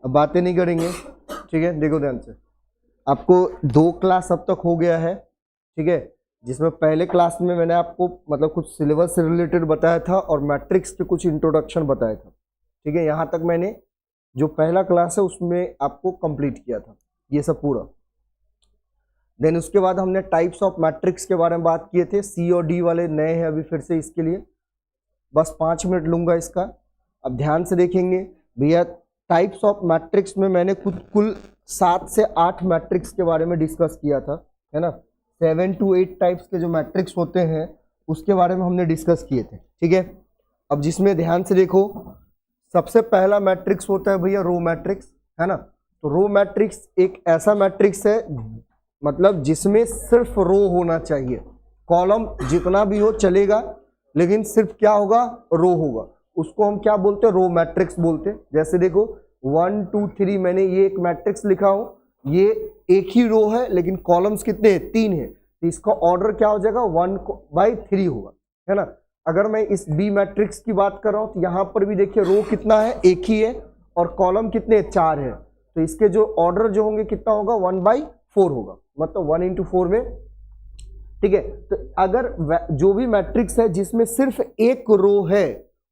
अब बातें नहीं करेंगे, ठीक है। देखो ध्यान से, आपको 2 क्लास अब तक हो गया है, ठीक है, जिसमें पहले क्लास में मैंने आपको मतलब कुछ सिलेबस से रिलेटेड बताया था और मैट्रिक्स के कुछ इंट्रोडक्शन बताया था, ठीक है। यहाँ तक मैंने जो पहला क्लास है उसमें आपको कंप्लीट किया था ये सब पूरा। देन उसके बाद हमने टाइप्स ऑफ मैट्रिक्स के बारे में बात किए थे। सी और डी वाले नए हैं अभी फिर से, इसके लिए बस 5 मिनट लूंगा इसका। अब ध्यान से देखेंगे भैया, टाइप्स ऑफ मैट्रिक्स में मैंने कुल 7 से 8 मैट्रिक्स के बारे में डिस्कस किया था, है ना। 7 to 8 टाइप्स के जो मैट्रिक्स होते हैं उसके बारे में हमने डिस्कस किए थे, ठीक है। अब जिसमें ध्यान से देखो, सबसे पहला मैट्रिक्स होता है भैया रो मैट्रिक्स, है ना। तो रो मैट्रिक्स एक ऐसा मैट्रिक्स है मतलब जिसमें सिर्फ रो होना चाहिए, कॉलम जितना भी हो चलेगा लेकिन सिर्फ क्या होगा, रो होगा। उसको हम क्या बोलते हैं, रो मैट्रिक्स बोलते हैं। जैसे देखो 1 2 3 मैंने ये एक मैट्रिक्स लिखा हूं, ये एक ही रो है लेकिन कॉलम्स कितने हैं, 3 है, तो इसका ऑर्डर क्या हो जाएगा, 1/3 होगा, है ना। अगर मैं इस बी मैट्रिक्स की बात कर रहा हूं तो यहां पर भी देखिए रो कितना है, एक ही है, और कॉलम कितने, 4 है, तो इसके जो ऑर्डर जो होंगे कितना होगा, 1/4 होगा, मतलब 1 into 4 में, ठीक है। तो अगर जो भी मैट्रिक्स है जिसमें सिर्फ एक रो है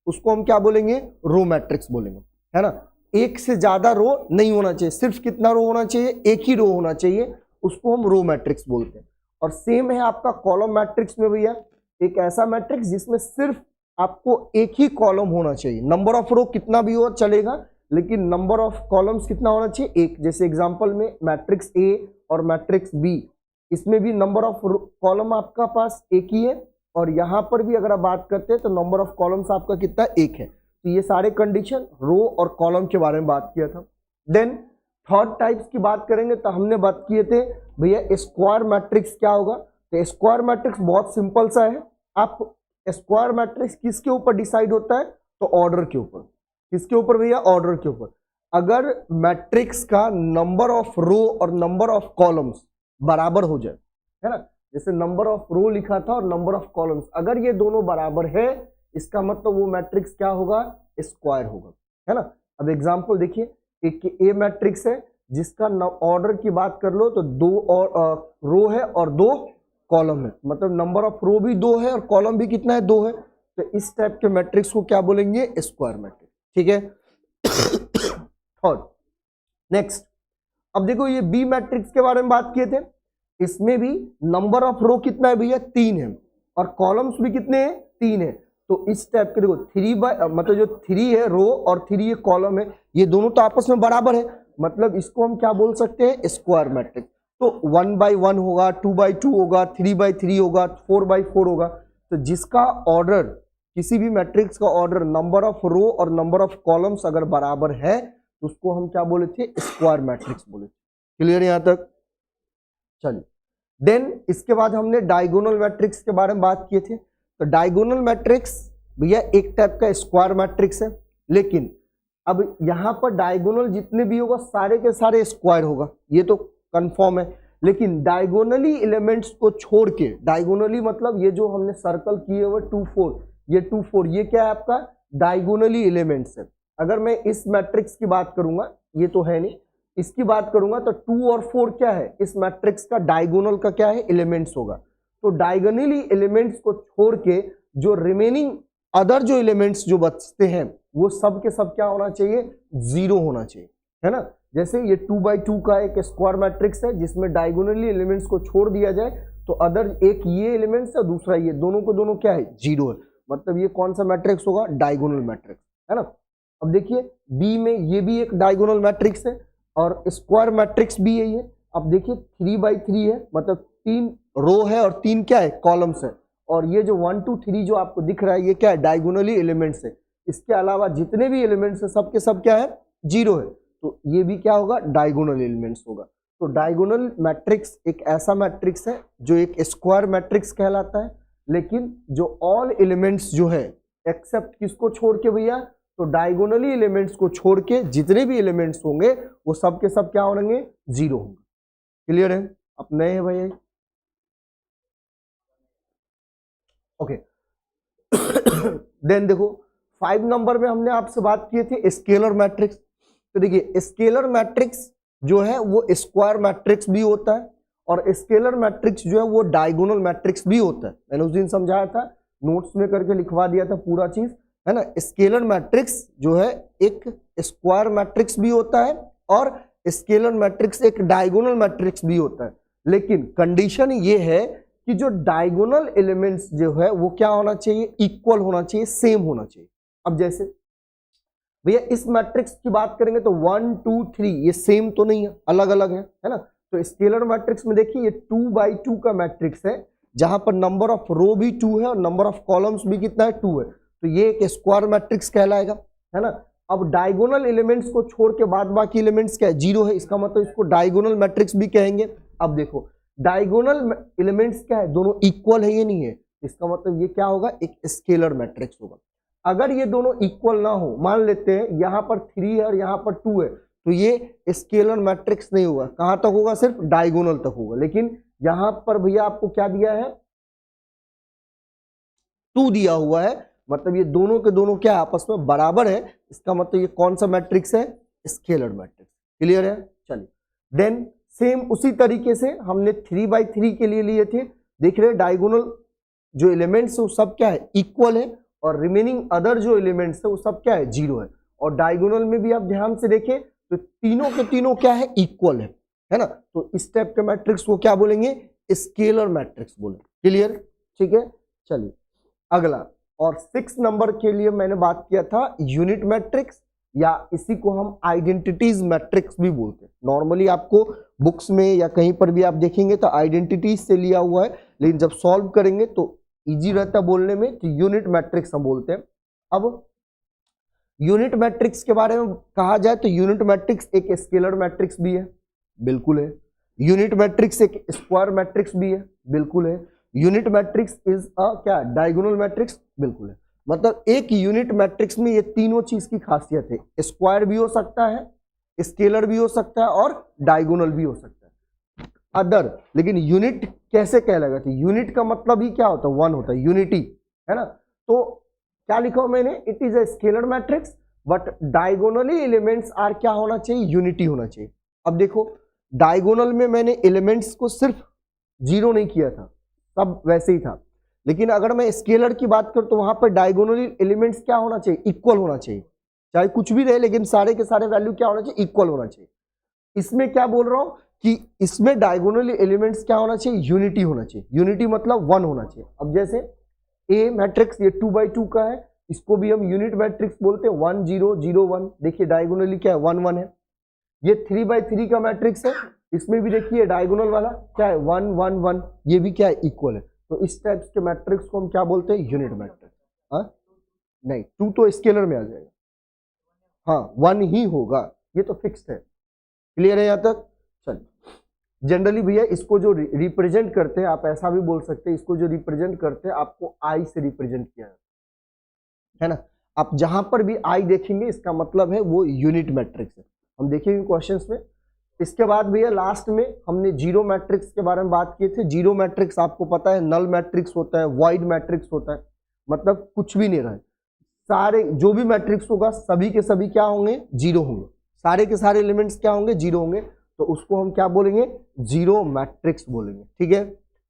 उसको हम क्या बोलेंगे, रो मैट्रिक्स बोलेंगे, है ना। एक से ज्यादा रो नहीं होना चाहिए, सिर्फ कितना रो होना चाहिए, एक ही रो होना चाहिए, उसको हम रो मैट्रिक्स बोलते हैं। और सेम है आपका कॉलम मैट्रिक्स में भैया, एक ऐसा मैट्रिक्स जिसमें सिर्फ आपको एक ही कॉलम होना चाहिए, नंबर ऑफ रो कितना भी हो चलेगा लेकिन नंबर ऑफ कॉलम्स कितना होना चाहिए, एक। जैसे एग्जांपल में मैट्रिक्स ए और मैट्रिक्स बी, इसमें भी नंबर ऑफ कॉलम आपका पास एक ही है, और यहां पर भी अगर आप बात करते हैं तो नंबर ऑफ कॉलम्स आपका कितना, एक है। तो ये सारे कंडीशन रो और कॉलम के बारे में बात किया था। देन थर्ड टाइप्स की बात करेंगे तो हमने बात किए थे भैया स्क्वायर मैट्रिक्स क्या होगा। तो स्क्वायर मैट्रिक्स बहुत सिंपल सा है। आप स्क्वायर मैट्रिक्स किसके ऊपर डिसाइड होता है, तो ऑर्डर के ऊपर। किसके ऊपर भैया, ऑर्डर के ऊपर। अगर मैट्रिक्स का नंबर ऑफ रो और नंबर ऑफ कॉलम्स बराबर हो जाए, है ना, जैसे नंबर ऑफ रो लिखा था और नंबर ऑफ कॉलम्स, अगर ये दोनों बराबर है इसका मतलब वो मैट्रिक्स क्या होगा, स्क्वायर होगा, है ना। अब एग्जांपल देखिए, एक ए मैट्रिक्स है जिसका ऑर्डर की बात कर लो तो 2 और रो है और 2 कॉलम है, मतलब नंबर ऑफ रो भी 2 है और कॉलम भी कितना है, 2 है। तो इस टाइप के मैट्रिक्स को क्या बोलेंगे, स्क्वायर मैट्रिक्स, ठीक है। थर्ड, नेक्स्ट, अब देखो ये बी मैट्रिक्स के बारे में बात किए थे, इसमें भी नंबर ऑफ रो कितना है भैया, 3 है, और कॉलम्स भी कितने हैं, 3 है। तो इस टाइप के देखो 3 मतलब जो 3 है रो और 3 ये कॉलम है, ये दोनों तो आपस में बराबर है, मतलब इसको हम क्या बोल सकते हैं, स्क्वायर मैट्रिक्स। तो 1/1 होगा, 2/2 होगा, 3/3 होगा, 4/4 होगा। तो जिसका ऑर्डर, किसी भी मैट्रिक्स का ऑर्डर नंबर ऑफ रो और नंबर ऑफ कॉलम्स अगर बराबर है तो उसको हम क्या बोले थे, स्क्वायर मैट्रिक्स बोले थे। क्लियर यहां तक, चलिए। देन इसके बाद हमने डायगोनल मैट्रिक्स के बारे में बात किए थे। तो डायगोनल मैट्रिक्स भैया एक टाइप का स्क्वायर मैट्रिक्स है, लेकिन अब यहां पर डायगोनल जितने भी होगा सारे के सारे स्क्वायर होगा, ये तो कंफर्म है। लेकिन डायगोनली एलिमेंट्स को छोड़ के, डायगोनली मतलब ये जो हमने सर्कल किए हुए 2 4, ये 2 4 ये क्या है आपका, डायगोनली एलिमेंट्स है। अगर मैं इस मैट्रिक्स की बात करूंगा, ये तो है नहीं, इसकी बात करूंगा तो 2 और 4 क्या है, इस मैट्रिक्स का डायगोनल का क्या है, एलिमेंट्स होगा। तो डायगोनली एलिमेंट्स को छोड़ के जो रिमेनिंग अदर जो एलिमेंट्स जो बचते हैं वो सब के सब क्या होना चाहिए, 0 होना चाहिए, है ना। जैसे ये 2/2 का एक स्क्वायर मैट्रिक्स है जिसमें डायगोनली एलिमेंट्स को छोड़ दिया जाए तो अदर एक ये एलिमेंट्स है, दूसरा ये, दोनों को दोनों क्या है, 0 है, मतलब ये कौन सा मैट्रिक्स होगा, डायगोनल मैट्रिक्स, है ना। अब देखिए बी में ये भी एक डायगोनल मैट्रिक्स है और स्क्वायर मैट्रिक्स भी यही है। अब देखिए 3/3 है, मतलब 3 रो है और 3 क्या है, कॉलम्स है, और ये जो 1 2 3 जो आपको दिख रहा है ये क्या है, डायगोनली एलिमेंट्स है। इसके अलावा जितने भी एलिमेंट्स है सब के सब क्या है, 0 है, तो ये भी क्या होगा, डायगोनल एलिमेंट्स होगा। तो डायगोनल मैट्रिक्स एक ऐसा मैट्रिक्स है जो एक स्क्वायर मैट्रिक्स कहलाता है, लेकिन जो ऑल एलिमेंट्स जो है एक्सेप्ट किसको छोड़ के भैया, तो डायगोनली एलिमेंट्स को छोड़ के जितने भी एलिमेंट्स होंगे वो सब के सब क्या होंगे, 0 होंगे। क्लियर है, अब नए हैं भैया, ओके। देन देखो 5 नंबर में हमने आपसे बात किए थे स्केलर मैट्रिक्स। तो देखिए स्केलर मैट्रिक्स जो है वो स्क्वायर मैट्रिक्स भी होता है और स्केलर मैट्रिक्स जो है वो डायगोनल मैट्रिक्स भी होता है। मैंने उस दिन समझाया था, नोट्स में करके लिखवा दिया था पूरा चीज, है ना। स्केलर मैट्रिक्स जो है एक स्क्वायर मैट्रिक्स भी होता है और स्केलर मैट्रिक्स एक डायगोनल मैट्रिक्स भी होता है। लेकिन कंडीशन ये है कि जो डायगोनल एलिमेंट्स जो है वो क्या होना चाहिए, इक्वल होना चाहिए, सेम होना चाहिए। अब जैसे भैया इस मैट्रिक्स की बात करेंगे तो 1 2 3 ये सेम तो नहीं है, अलग अलग है ना। तो स्केलर मैट्रिक्स में देखिए ये 2x2 का मैट्रिक्स है जहां पर नंबर ऑफ रो भी 2 है और नंबर ऑफ कॉलम्स भी कितना है, 2 है। तो ये एक स्क्वायर मैट्रिक्स कहलाएगा, है ना। अब डायगोनल एलिमेंट्स को छोड़ के बाद बाकी एलिमेंट्स क्या है, 0 है, इसका मतलब इसको डायगोनल मैट्रिक्स भी कहेंगे। अब देखो डायगोनल एलिमेंट्स क्या है, दोनों इक्वल है, ये नहीं है, इसका मतलब ये क्या होगा, एक स्केलर मैट्रिक्स होगा। अगर ये दोनों इक्वल ना हो, मान लेते हैं यहां पर 3 है और यहां पर 2 है, तो ये स्केलर मैट्रिक्स नहीं होगा। कहां तक होगा, सिर्फ डायगोनल तक होगा। लेकिन यहां पर भैया आपको क्या दिया है, 2 दिया हुआ है, मतलब ये दोनों के दोनों क्या आपस में बराबर है, इसका मतलब ये कौन सा मैट्रिक्स है, स्केलर मैट्रिक्स। क्लियर है, चलिए। देन सेम उसी तरीके से हमने 3x3 के लिए लिए थे, देख रहे हैं डायगोनल जो एलिमेंट्स है वो सब क्या है, इक्वल है, और रिमेनिंग अदर जो एलिमेंट्स है वो सब क्या है, 0 है। और डायगोनल में भी आप ध्यान से देखें तो तीनों के तीनों क्या है, इक्वल है ना। तो इस टाइप के मैट्रिक्स को क्या बोलेंगे, स्केलर मैट्रिक्स बोलेंगे। क्लियर, ठीक है। चलिए अगला, और 6 नंबर के लिए मैंने बात किया था यूनिट मैट्रिक्स, या इसी को हम आइडेंटिटीज मैट्रिक्स भी बोलते हैं। नॉर्मली आपको बुक्स में या कहीं पर भी आप देखेंगे तो आइडेंटिटीज से लिया हुआ है, लेकिन जब सॉल्व करेंगे तो इजी रहता है बोलने में, तो यूनिट मैट्रिक्स हम बोलते हैं। अब यूनिट मैट्रिक्स के बारे में कहा जाए तो यूनिट मैट्रिक्स एक स्केलर मैट्रिक्स भी है, बिल्कुल है। यूनिट मैट्रिक्स एक स्क्वायर मैट्रिक्स भी है, बिल्कुल है। यूनिट मैट्रिक्स इज अ क्या, डायगोनल मैट्रिक्स, बिल्कुल है। मतलब एक यूनिट मैट्रिक्स में ये तीनों चीज की खासियत है, स्क्वायर भी हो सकता है, स्केलर भी हो सकता है और डायगोनल भी हो सकता है, अदर। लेकिन यूनिट कैसे कहलाएगा, तो यूनिट का मतलब ही क्या होता है, 1 होता है, यूनिटी, है ना। तो क्या लिखा हो मैंने, it is a scalar matrix but diagonally elements are क्या होना चाहिए, यूनिटी होना चाहिए। अब देखो डायगोनल में मैंने एलिमेंट्स को सिर्फ 0 नहीं किया था, सब वैसे ही था। लेकिन अगर मैं स्केलर की बात करूं तो वहां पर डायगोनली एलिमेंट्स क्या होना चाहिए, इक्वल होना चाहिए, चाहे कुछ भी रहे लेकिन सारे के सारे वैल्यू क्या होना चाहिए, इक्वल होना चाहिए। इसमें क्या बोल रहा हूं कि इसमें डायगोनली एलिमेंट्स क्या होना चाहिए, यूनिटी होना चाहिए। यूनिटी मतलब 1 होना चाहिए। अब जैसे ए मैट्रिक्स ये 2x2 का है, इसको भी हम यूनिट मैट्रिक्स बोलते हैं, 1 0 0 1। देखिए डायगोनली क्या है, 1 1 है। ये 3x3 का मैट्रिक्स है, इसमें भी देखिए डायगोनल वाला क्या है, 1 1 1, ये भी क्या है, इक्वल है। तो इस टाइप के मैट्रिक्स को हम क्या बोलते हैं, यूनिट मैट्रिक्स। हाँ नहीं, 2 तो स्केलर में आ जाएगा, हाँ 1 ही होगा, ये तो फिक्स्ड है। क्लियर है यहाँ तक, चलिए। जनरली भैया इसको जो रिप्रेजेंट करते हैं, आप ऐसा भी बोल सकते हैं, इसको जो रिप्रेजेंट करते हैं आपको आई से रिप्रेजेंट किया है ना। आप जहां पर भी आई देखेंगे इसका मतलब है वो यूनिट मैट्रिक्स है, हम देखेंगे क्वेश्चंस में। इसके बाद भैया लास्ट में हमने जीरो मैट्रिक्स के बारे में बात किए थे। जीरो मैट्रिक्स आपको पता है नल मैट्रिक्स होता है, वाइड मैट्रिक्स होता है, मतलब कुछ भी नहीं रहे, सारे जो भी मैट्रिक्स होगा सभी के सभी क्या होंगे, जीरो होंगे, सारे के सारे एलिमेंट्स क्या होंगे, जीरो होंगे। तो उसको हम क्या बोलेंगे, जीरो मैट्रिक्स बोलेंगे। ठीक है,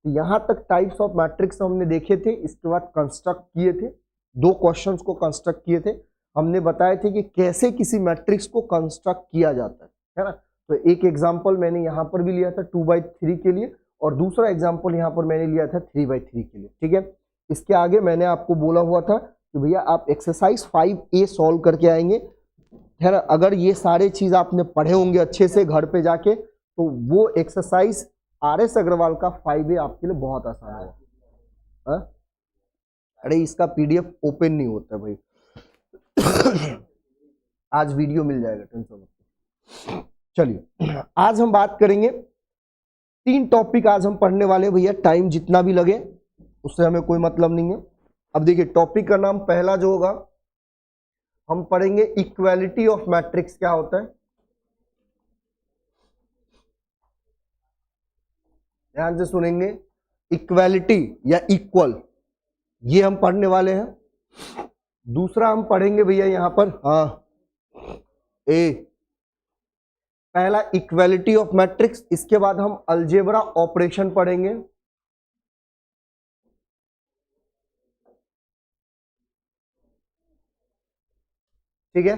यहां तक टाइप्स ऑफ मैट्रिक्स हमने देखे थे। इसके बाद कंस्ट्रक्ट किए थे, 2 क्वेश्चंस को कंस्ट्रक्ट किए थे। हमने बताए थे कि कैसे किसी मैट्रिक्स को कंस्ट्रक्ट किया जाता है ना। तो एक एग्जांपल मैंने यहाँ पर भी लिया था 2/3 के लिए, और दूसरा एग्जांपल यहाँ पर मैंने लिया था 3/3 के लिए। ठीक है, इसके आगे मैंने आपको बोला हुआ था कि भैया आप एक्सरसाइज 5A सॉल्व करके आएंगे, है ना। अगर ये सारे चीज आपने पढ़े होंगे अच्छे से घर पे जाके, तो वो एक्सरसाइज RS अग्रवाल का 5A आपके लिए बहुत आसान होगा। अरे इसका PDF ओपन नहीं होता भाई आज वीडियो मिल जाएगा, टेंशन मत। चलिए आज हम बात करेंगे 3 टॉपिक आज हम पढ़ने वाले भैया, टाइम जितना भी लगे उससे हमें कोई मतलब नहीं है। अब देखिए टॉपिक का नाम पहला जो होगा हम पढ़ेंगे इक्वालिटी ऑफ मैट्रिक्स। क्या होता है, ध्यान से सुनेंगे, इक्वालिटी या इक्वल, ये हम पढ़ने वाले हैं। दूसरा हम पढ़ेंगे भैया यहां पर, हाँ ए पहला इक्वालिटी ऑफ मैट्रिक्स, इसके बाद हम अलजेब्रा ऑपरेशन पढ़ेंगे। ठीक है,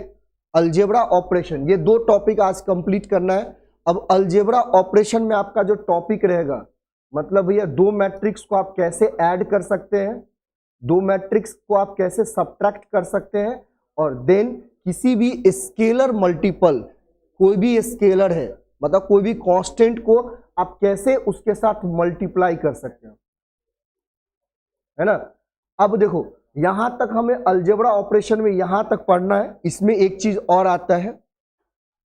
अलजेब्रा ऑपरेशन, ये दो टॉपिक आज कंप्लीट करना है। अब अलजेब्रा ऑपरेशन में आपका जो टॉपिक रहेगा, मतलब भैया दो मैट्रिक्स को आप कैसे ऐड कर सकते हैं, दो मैट्रिक्स को आप कैसे सब्ट्रैक्ट कर सकते हैं, और देन किसी भी स्केलर मल्टीपल, कोई भी स्केलर है मतलब कोई भी कांस्टेंट को आप कैसे उसके साथ मल्टीप्लाई कर सकते हैं, है ना। अब देखो यहां तक हमें अलजेब्रा ऑपरेशन में यहां तक पढ़ना है। इसमें एक चीज और आता है,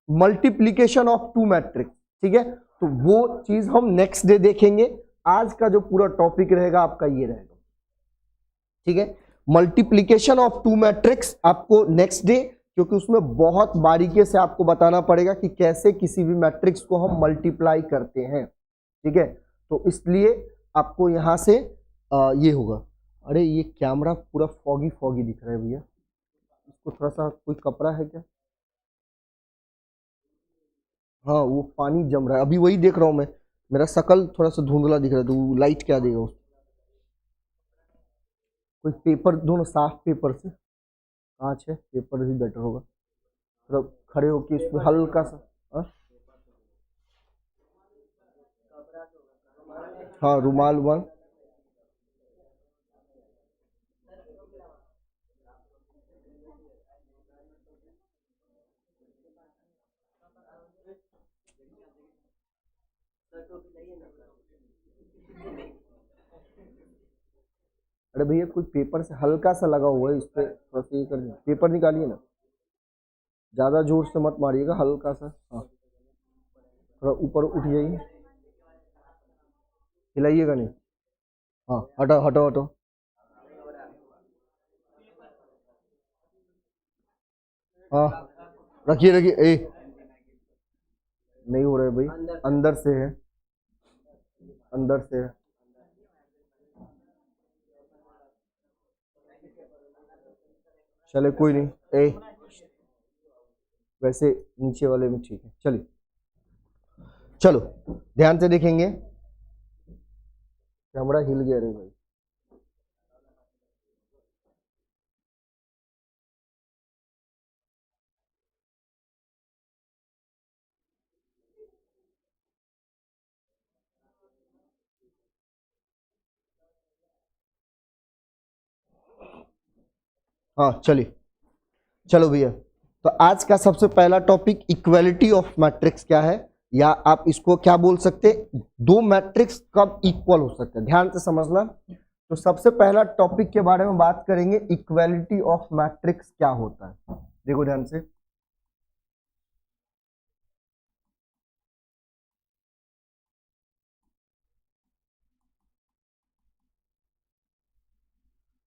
मल्टीप्लीकेशन ऑफ टू मैट्रिक्स। ठीक है, तो वो चीज हम नेक्स्ट डे देखेंगे। आज का जो पूरा टॉपिक रहेगा आपका ये रहेगा। ठीक है, मल्टीप्लीकेशन ऑफ टू मैट्रिक्स आपको नेक्स्ट डे, क्योंकि उसमें बहुत बारीकी से आपको बताना पड़ेगा कि कैसे किसी भी मैट्रिक्स को हम मल्टीप्लाई करते हैं। ठीक है, तो इसलिए आपको यहां से ये होगा। अरे ये कैमरा पूरा फॉगी फॉगी दिख रहा है भैया, इसको थोड़ा सा कोई कपड़ा है क्या? हाँ वो पानी जम रहा है, अभी वही देख रहा हूँ मैं, मेरा शकल थोड़ा सा धुंधला दिख रहा है, तो लाइट क्या देगा उसको? कोई पेपर दो ना, साफ पेपर से, कांच है, पेपर ही बेटर होगा। थोड़ा खड़े होके इसमें हल्का सा हाँ रुमाल वन। अरे भैया कोई पेपर से हल्का सा लगा हुआ है, इस पे थोड़ा सा ये कर, पेपर निकालिए ना, ज्यादा जोर से मत मारिएगा, हल्का सा। हाँ थोड़ा ऊपर उठ जाइए, हिलाइएगा नहीं। हाँ हटाओ हटाओ हटाओ। हाँ रखिए रखिए, ए नहीं हो रहा है भाई, अंदर से है, अंदर से है। चले कोई नहीं, ए वैसे नीचे वाले में ठीक है। चलिए चलो ध्यान से देखेंगे, कैमरा हिल गया रे भाई। हाँ चलिए, चलो भैया, तो आज का सबसे पहला टॉपिक इक्वालिटी ऑफ मैट्रिक्स क्या है, या आप इसको क्या बोल सकते, दो मैट्रिक्स कब इक्वल हो सकते हैं। ध्यान से समझना। तो सबसे पहला टॉपिक के बारे में बात करेंगे, इक्वालिटी ऑफ मैट्रिक्स क्या होता है। देखो ध्यान से,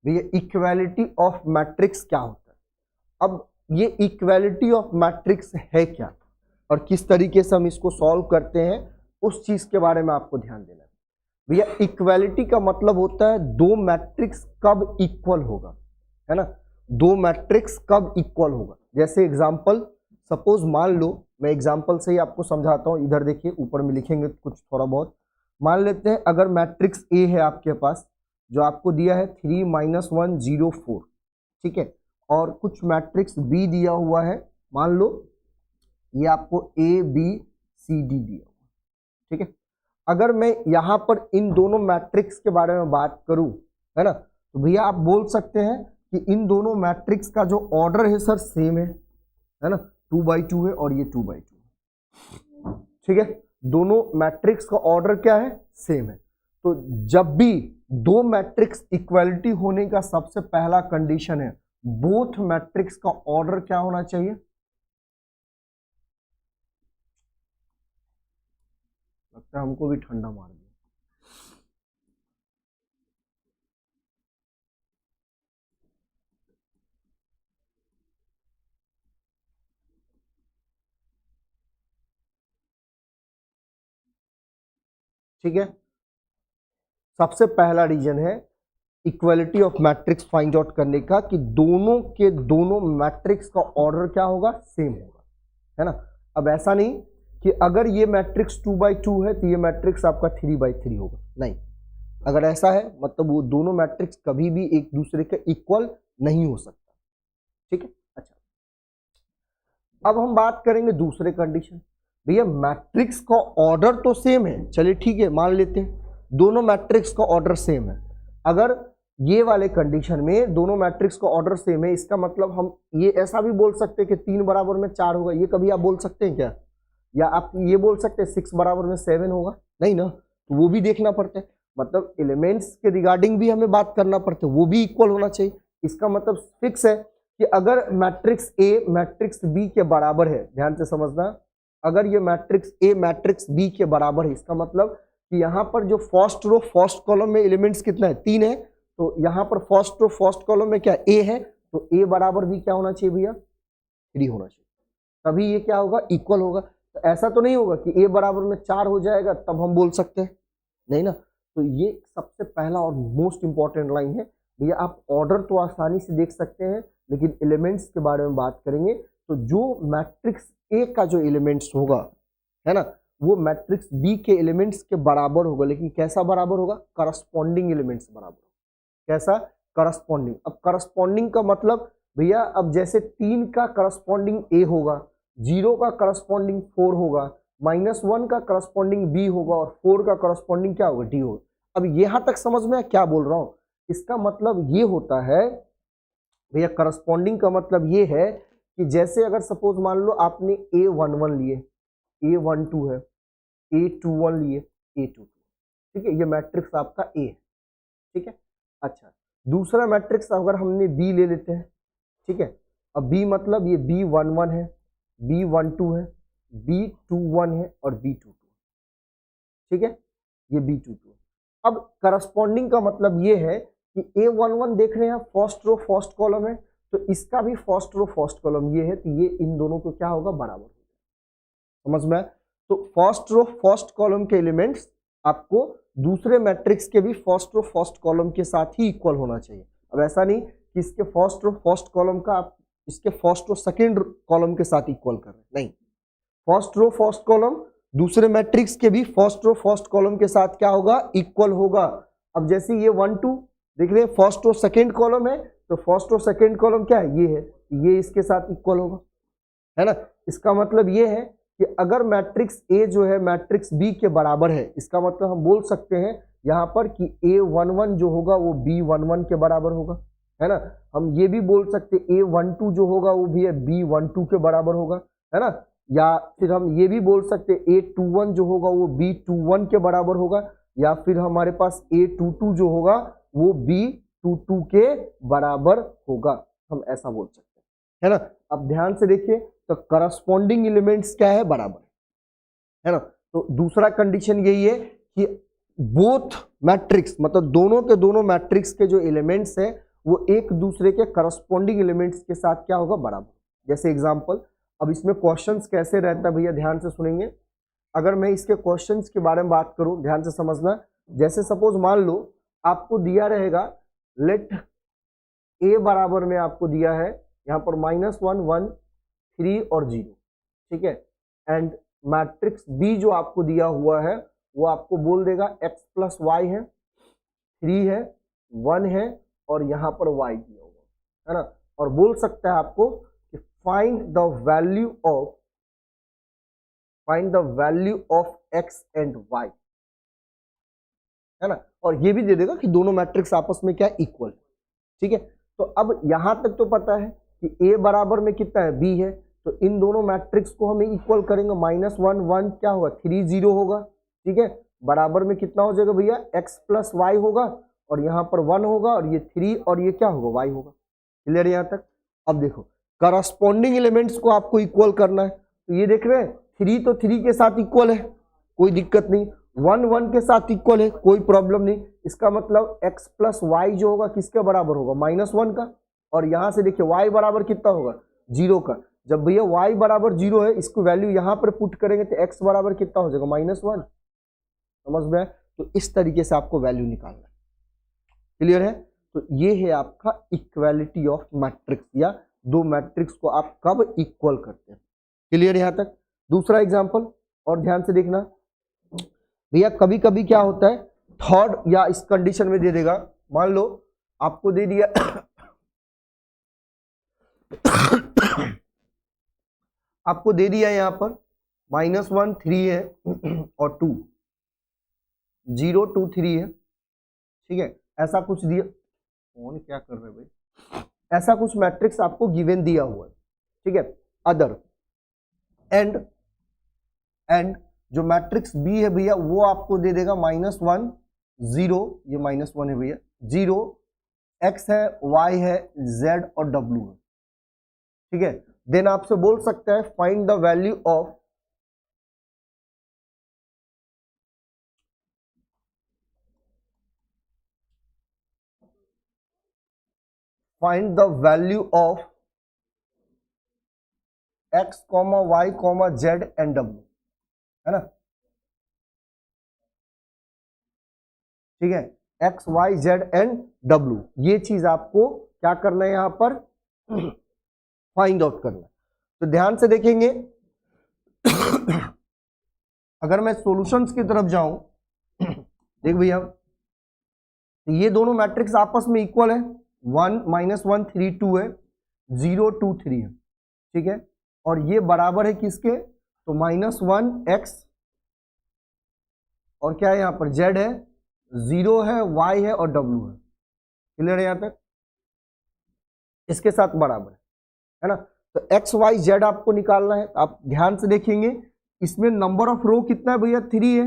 ये इक्वालिटी ऑफ मैट्रिक्स क्या होता है। अब ये इक्वालिटी ऑफ मैट्रिक्स है क्या, और किस तरीके से हम इसको सॉल्व करते हैं, उस चीज के बारे में आपको ध्यान देना है। भैया इक्वालिटी का मतलब होता है दो मैट्रिक्स कब इक्वल होगा, है ना, दो मैट्रिक्स कब इक्वल होगा। जैसे एग्जांपल, सपोज मान लो, मैं एग्जांपल से ही आपको समझाता हूं, इधर देखिए ऊपर में लिखेंगे कुछ थोड़ा बहुत। मान लेते हैं अगर मैट्रिक्स ए है आपके पास, जो आपको दिया है 3 - 1 0 4, ठीक है, और कुछ मैट्रिक्स बी दिया हुआ है, मान लो ये आपको ए बी सी डी दिया हुआ, ठीक है। अगर मैं यहां पर इन दोनों मैट्रिक्स के बारे में बात करूं, है ना, तो भैया आप बोल सकते हैं कि इन दोनों मैट्रिक्स का जो ऑर्डर है सर सेम है ना, 2/2 है और ये 2/2 है, ठीक है। दोनों मैट्रिक्स का ऑर्डर क्या है, सेम है। तो जब भी दो मैट्रिक्स इक्वालिटी होने का सबसे पहला कंडीशन है, बोथ मैट्रिक्स का ऑर्डर क्या होना चाहिए। लगता है हमको भी ठंडा मार दिया। ठीक है, सबसे पहला रीजन है equality of matrix find out करने का, कि दोनों के दोनों मैट्रिक्स का ऑर्डर क्या होगा, सेम होगा, है ना। अब ऐसा नहीं कि अगर ये मैट्रिक्स 2/2 है तो ये मैट्रिक्स आपका 3/3 होगा, नहीं। अगर ऐसा है मतलब वो दोनों मैट्रिक्स कभी भी एक दूसरे के इक्वल नहीं हो सकता, ठीक है। अच्छा, अब हम बात करेंगे दूसरे कंडीशन। भैया मैट्रिक्स का ऑर्डर तो सेम है, चलिए ठीक है, मान लेते हैं दोनों मैट्रिक्स का ऑर्डर सेम है। अगर ये वाले कंडीशन में दोनों मैट्रिक्स का ऑर्डर सेम है, इसका मतलब हम ये ऐसा भी बोल सकते हैं कि 3 बराबर में 4 होगा, ये कभी आप बोल सकते हैं क्या? या आप ये बोल सकते हैं 6 बराबर में 7 होगा? नहीं ना, तो वो भी देखना पड़ता है, मतलब एलिमेंट्स के रिगार्डिंग भी हमें बात करना पड़ता है, वो भी इक्वल होना चाहिए। इसका मतलब फिक्स है कि अगर मैट्रिक्स ए मैट्रिक्स बी के बराबर है, ध्यान से समझना, अगर ये मैट्रिक्स ए मैट्रिक्स बी के बराबर है, इसका मतलब कि यहाँ पर जो फर्स्ट रो फर्स्ट कॉलम में एलिमेंट्स कितना है? 3 है, तो यहाँ पर फर्स्ट रो फर्स्ट कॉलम में क्या ए है, तो ए बराबर भी क्या होना चाहिए भैया? 3 होना चाहिए, तभी ये क्या होगा? इक्वल होगा। तो ऐसा तो नहीं होगा कि ए बराबर में 4 हो जाएगा तब हम बोल सकते हैं, नहीं ना। तो ये सबसे पहला और मोस्ट इंपॉर्टेंट लाइन है भैया। आप ऑर्डर तो आसानी से देख सकते हैं, लेकिन एलिमेंट्स के बारे में बात करेंगे तो जो मैट्रिक्स ए का जो एलिमेंट्स होगा, है ना, वो मैट्रिक्स बी के एलिमेंट्स के बराबर होगा। लेकिन कैसा बराबर होगा? करस्पॉन्डिंग एलिमेंट्स बराबर। कैसा? करस्पॉन्डिंग। अब करस्पॉन्डिंग का मतलब भैया, अब जैसे 3 का करस्पॉन्डिंग ए होगा, 0 का करस्पॉन्डिंग 4 होगा, -1 का करस्पॉन्डिंग बी होगा और 4 का करस्पॉन्डिंग क्या होगा? डी होगा। अब यहाँ तक समझ में क्या बोल रहा हूँ? इसका मतलब ये होता है भैया, करस्पॉन्डिंग का मतलब ये है कि जैसे अगर सपोज मान लो आपने A11 लिए, A12 है, A21 लिए, A22, ठीक है, ये मैट्रिक्स आपका ए है, ठीक है। अच्छा, दूसरा मैट्रिक्स अगर हमने बी ले लेते हैं, ठीक है। अब बी मतलब ये B11 है, B12 है, B21 है और B22, ठीक है, ये B22। अब करस्पॉन्डिंग का मतलब ये है कि A11 देख रहे हैं फर्स्ट रो फर्स्ट कॉलम है, तो इसका भी फर्स्ट रो फर्स्ट कॉलम ये है, तो ये इन दोनों को क्या होगा? बराबर होगा। समझ में? तो फर्स्ट रो फर्स्ट कॉलम के एलिमेंट्स आपको दूसरे मैट्रिक्स के भी फर्स्ट रो फर्स्ट कॉलम के साथ ही इक्वल होना चाहिए। अब ऐसा नहीं कि इसके फर्स्ट रो फर्स्ट कॉलम का आप इसके फर्स्ट रो सेकेंड कॉलम के साथ इक्वल कर रहे हैं, नहीं। फर्स्ट रो फर्स्ट कॉलम दूसरे मैट्रिक्स के भी फर्स्ट रो फर्स्ट कॉलम के साथ क्या होगा? इक्वल होगा। अब जैसे ये 1 2 देख रहे हैं, फर्स्ट रो सेकेंड कॉलम है, तो फर्स्ट रो सेकेंड कॉलम क्या है? ये है, ये इसके साथ इक्वल होगा, है ना। इसका मतलब ये है कि अगर मैट्रिक्स ए जो है मैट्रिक्स बी के बराबर है, इसका मतलब हम बोल सकते हैं यहाँ पर कि A11 जो होगा वो B11 के बराबर होगा, है ना। हम ये भी बोल सकते A12 जो होगा वो भी है B12 के बराबर होगा, है ना। या फिर हम ये भी बोल सकते A21 जो होगा वो B21 के बराबर होगा, या फिर हमारे पास A22 जो होगा वो B22 के बराबर होगा, हम ऐसा बोल सकते हैं, है ना। अब ध्यान से देखिए, तो करस्पॉन्डिंग एलिमेंट्स क्या है? बराबर, है ना। तो दूसरा कंडीशन यही है कि बोथ मैट्रिक्स मतलब दोनों के दोनों मैट्रिक्स के जो एलिमेंट्स है वो एक दूसरे के करस्पॉन्डिंग एलिमेंट्स के साथ क्या होगा? बराबर। जैसे एग्जांपल, अब इसमें क्वेश्चंस कैसे रहता है भैया, ध्यान से सुनेंगे। अगर मैं इसके क्वेश्चंस के बारे में बात करूं, ध्यान से समझना। जैसे सपोज मान लो आपको दिया रहेगा, लेट ए बराबर में आपको दिया है यहाँ पर -1 1 3 और 0, ठीक है। एंड मैट्रिक्स बी जो आपको दिया हुआ है वो आपको बोल देगा x + y है, 3 है, 1 है और यहाँ पर y दिया हुआ है ना। और बोल सकता है आपको कि find the value of x and y, है ना। और ये भी दे देगा कि दोनों मैट्रिक्स आपस में क्या इक्वल, ठीक है। तो अब यहां तक तो पता है कि a बराबर में कितना है? b है, तो इन दोनों मैट्रिक्स को हम इक्वल करेंगे। -1 1 क्या होगा? 3 0 होगा, ठीक है। बराबर में कितना हो जाएगा भैया? x + y होगा और यहाँ पर 1 होगा और ये 3 और ये क्या होगा? y होगा। क्लियर यहाँ तक? अब देखो, करस्पॉन्डिंग एलिमेंट्स को आपको इक्वल करना है, तो ये देख रहे हैं 3 तो 3 के साथ इक्वल है, कोई दिक्कत नहीं। 1 1 के साथ इक्वल है, कोई प्रॉब्लम नहीं। इसका मतलब x + y जो होगा किसके बराबर होगा? -1 का। और यहाँ से देखिए y बराबर कितना होगा? 0 का। जब भैया y बराबर 0 है, इसको वैल्यू यहाँ पर पुट करेंगे तो x बराबर कितना हो जाएगा? -1। समझ में? तो इस तरीके से आपको वैल्यू निकालना है। क्लियर है? तो ये है आपका इक्वालिटी ऑफ मैट्रिक्स, या दो मैट्रिक्स को आप कब इक्वल करते हैं। क्लियर यहाँ तक? दूसरा एग्जाम्पल, और ध्यान से देखना भैया, कभी कभी क्या होता है थर्ड या इस कंडीशन में दे देगा, मान लो आपको दे दिया आपको दे दिया यहां पर -1 3 है और 2 0 2 3 है, ठीक है, ऐसा कुछ दिया। कौन क्या कर रहे भाई, ऐसा कुछ मैट्रिक्स आपको गिवन दिया हुआ है, ठीक है। अदर एंड जो मैट्रिक्स बी है भैया वो आपको दे देगा -1 0, ये -1 है भैया, 0 x है, y है, z और w है, ठीक है। देन आपसे बोल सकता है find the value of x, y, z and w, है ना, ठीक है, x, y, z and w, ये चीज आपको क्या करना है यहां पर फाइंड आउट करना है। तो ध्यान से देखेंगे अगर मैं सॉल्यूशंस की तरफ जाऊं देख भैया, ये दोनों मैट्रिक्स आपस में इक्वल है, 1 -1 3 2 है, 0 2 3 है, ठीक है, और ये बराबर है किसके, तो -1 x और क्या है यहां पर z है, 0 है, y है और w है, क्लियर है यहां तक, इसके साथ बराबर है ना। तो x y z आपको निकालना है, आप ध्यान से देखेंगे इसमें नंबर ऑफ रो कितना है भैया 3 है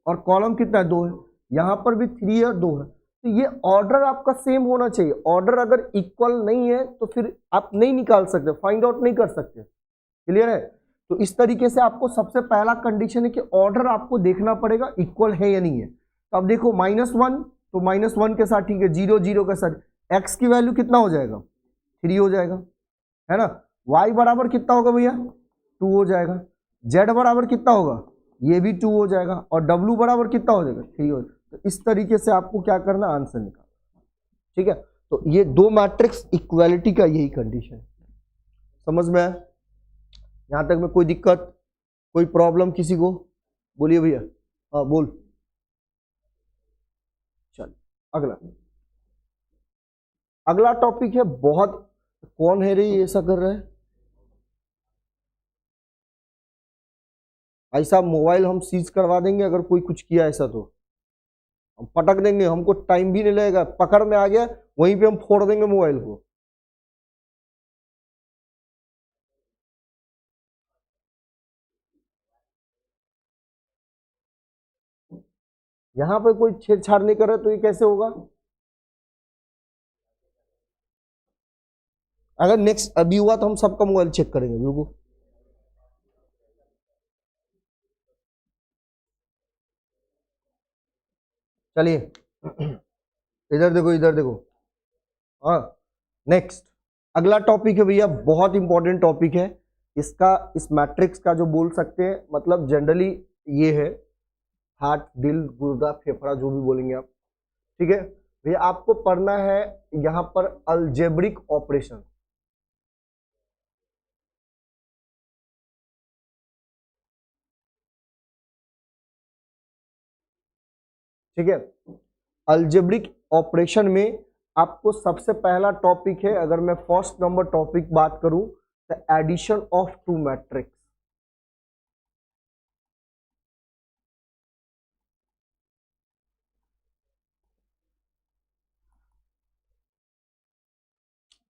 और कॉलम कितना है 2 है, यहां पर भी 3 है और 2 है, तो ये ऑर्डर आपका सेम होना चाहिए। ऑर्डर अगर इक्वल नहीं है तो फिर आप नहीं निकाल सकते, फाइंड आउट नहीं कर सकते, क्लियर है। तो इस तरीके से आपको सबसे पहला कंडीशन है कि ऑर्डर आपको देखना पड़ेगा इक्वल है या नहीं है। तो अब देखो -1 तो -1 के साथ ठीक है, 0 0 के साथ x की वैल्यू कितना हो जाएगा 3 हो जाएगा, है ना, y बराबर कितना होगा भैया 2 हो जाएगा, z बराबर कितना होगा ये भी 2 हो जाएगा और w बराबर कितना हो जाएगा 3 हो जाएगा। तो इस तरीके से आपको क्या करना आंसर निकालना, ठीक है। तो ये दो मैट्रिक्स इक्वालिटी का यही कंडीशन है, समझ में आया यहां तक में, कोई दिक्कत कोई प्रॉब्लम किसी को, बोलिए भैया, हाँ बोल, चल अगला टॉपिक है बहुत, कौन है रे ये ऐसा कर रहा है भाई साहब, मोबाइल हम सीज करवा देंगे अगर कोई कुछ किया ऐसा तो हम पटक देंगे, हमको टाइम भी नहीं लगेगा, पकड़ में आ गया वहीं पे हम फोड़ देंगे मोबाइल को। यहां पे कोई छेड़छाड़ नहीं कर रहा तो ये कैसे होगा, अगर नेक्स्ट अभी हुआ तो हम सबका मोबाइल चेक करेंगे बिल्कुल। चलिए इधर देखो इधर देखो, हाँ नेक्स्ट अगला टॉपिक है भैया, बहुत इंपॉर्टेंट टॉपिक है इसका, इस मैट्रिक्स का जो बोल सकते हैं, मतलब जनरली ये है हार्ट दिल गुर्दा फेफड़ा जो भी बोलेंगे आप, ठीक है भैया। आपको पढ़ना है यहां पर अलजेब्रिक ऑपरेशन, ठीक है। अलजेब्रिक ऑपरेशन में आपको सबसे पहला टॉपिक है, अगर मैं फर्स्ट नंबर टॉपिक बात करूं तो एडिशन ऑफ टू मैट्रिक्स,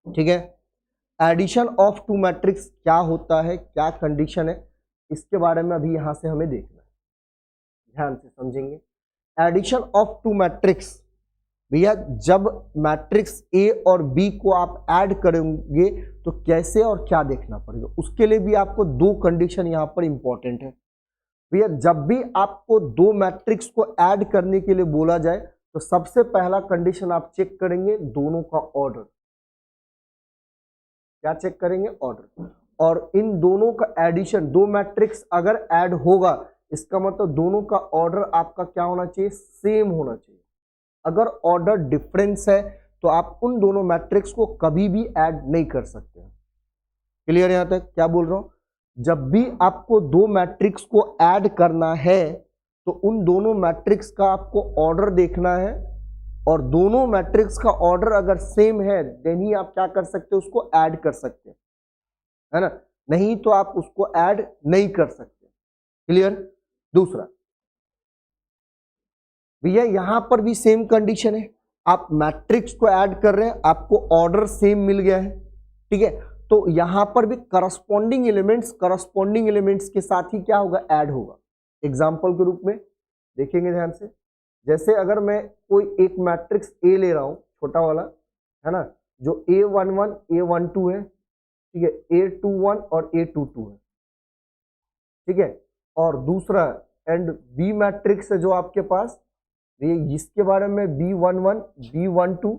ठीक है। एडिशन ऑफ टू मैट्रिक्स क्या होता है, क्या कंडीशन है, इसके बारे में अभी यहां से हमें देखना है, ध्यान से समझेंगे। एडिशन ऑफ टू मैट्रिक्स भैया, जब मैट्रिक्स ए और बी को आप ऐड करेंगे तो कैसे और क्या देखना पड़ेगा, उसके लिए भी आपको दो कंडीशन यहां पर इंपॉर्टेंट है भैया। जब भी आपको दो मैट्रिक्स को ऐड करने के लिए बोला जाए तो सबसे पहला कंडीशन आप चेक करेंगे दोनों का ऑर्डर, क्या चेक करेंगे ऑर्डर, और इन दोनों का एडिशन, दो मैट्रिक्स अगर ऐड होगा इसका मतलब दोनों का ऑर्डर आपका क्या होना चाहिए सेम होना चाहिए। अगर ऑर्डर डिफरेंस है तो आप उन दोनों मैट्रिक्स को कभी भी ऐड नहीं कर सकते। क्लियर यहां तक क्या बोल रहा हूं, जब भी आपको दो मैट्रिक्स को ऐड करना है तो उन दोनों मैट्रिक्स का आपको ऑर्डर देखना है, और दोनों मैट्रिक्स का ऑर्डर अगर सेम है देन ही आप क्या कर सकते हो, उसको ऐड कर सकते हैं, है ना, नहीं तो आप उसको ऐड नहीं कर सकते। क्लियर। दूसरा भैया यहां पर भी सेम कंडीशन है, आप मैट्रिक्स को ऐड कर रहे हैं, आपको ऑर्डर सेम मिल गया है, ठीक है, तो यहां पर भी करस्पॉन्डिंग एलिमेंट्स के साथ ही क्या होगा, ऐड होगा। एग्जांपल के रूप में देखेंगे ध्यान से, जैसे अगर मैं कोई एक मैट्रिक्स ए ले रहा हूं, छोटा वाला, है ना, जो A11 A12 है, ठीक है, A21 और A22 है, ठीक है, और दूसरा एंड बी मैट्रिक्स है जो आपके पास, ये जिसके बारे में B11 B12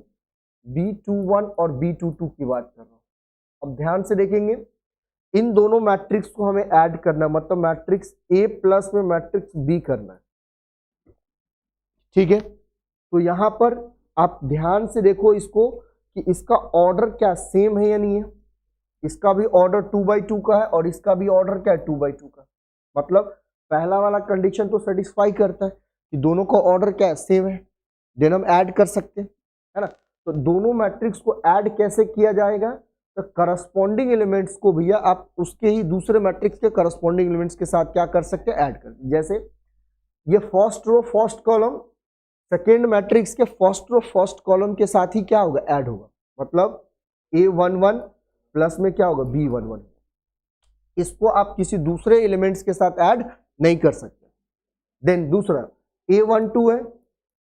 B21 और B22 की बात कर रहा हूं। अब ध्यान से देखेंगे, इन दोनों मैट्रिक्स को हमें ऐड करना है, मतलब मैट्रिक्स A प्लस में मैट्रिक्स B करना है, ठीक है। तो यहां पर आप ध्यान से देखो इसको कि इसका ऑर्डर क्या सेम है या नहीं है, इसका भी ऑर्डर 2/2 का है और इसका भी ऑर्डर क्या है, 2/2 का, मतलब पहला वाला कंडीशन तो सेटिस्फाई करता है कि दोनों का ऑर्डर क्या है, सेम है, देन हम ऐड कर सकते हैं, है ना। तो दोनों मैट्रिक्स को ऐड कैसे किया जाएगा, तो करस्पॉन्डिंग एलिमेंट्स को भैया आप उसके ही दूसरे मैट्रिक्स के करस्पॉन्डिंग एलिमेंट्स के साथ क्या कर सकते हैं, ऐड कर। जैसे ये first row first column second matrix के फर्स्ट रो फर्स्ट कॉलम के साथ ही क्या होगा, ऐड होगा, मतलब A11 प्लस में क्या होगा, B11, इसको आप किसी दूसरे एलिमेंट्स के साथ ऐड नहीं कर सकते। देन दूसरा A12 है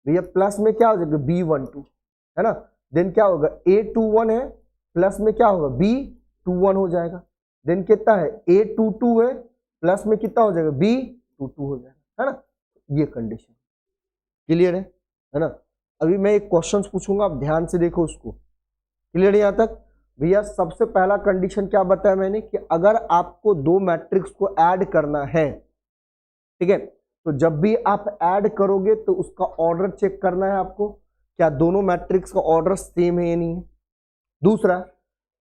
भैया, प्लस में क्या हो जाएगा, B12, है ना, देन क्या होगा, A21 है प्लस में क्या होगा, B21 हो जाएगा, देन कितना है, A22 है प्लस में कितना हो जाएगा, B22 हो जाएगा, है ना, ये कंडीशन। क्लियर है ना। अभी मैं एक क्वेश्चन पूछूंगा, आप ध्यान से देखो उसको। क्लियर है यहां तक भैया। सबसे पहला कंडीशन क्या बताया मैंने कि अगर आपको दो मैट्रिक्स को ऐड करना है, ठीक है, तो जब भी आप ऐड करोगे तो उसका ऑर्डर चेक करना है आपको, क्या दोनों मैट्रिक्स का ऑर्डर सेम है या नहीं है। दूसरा,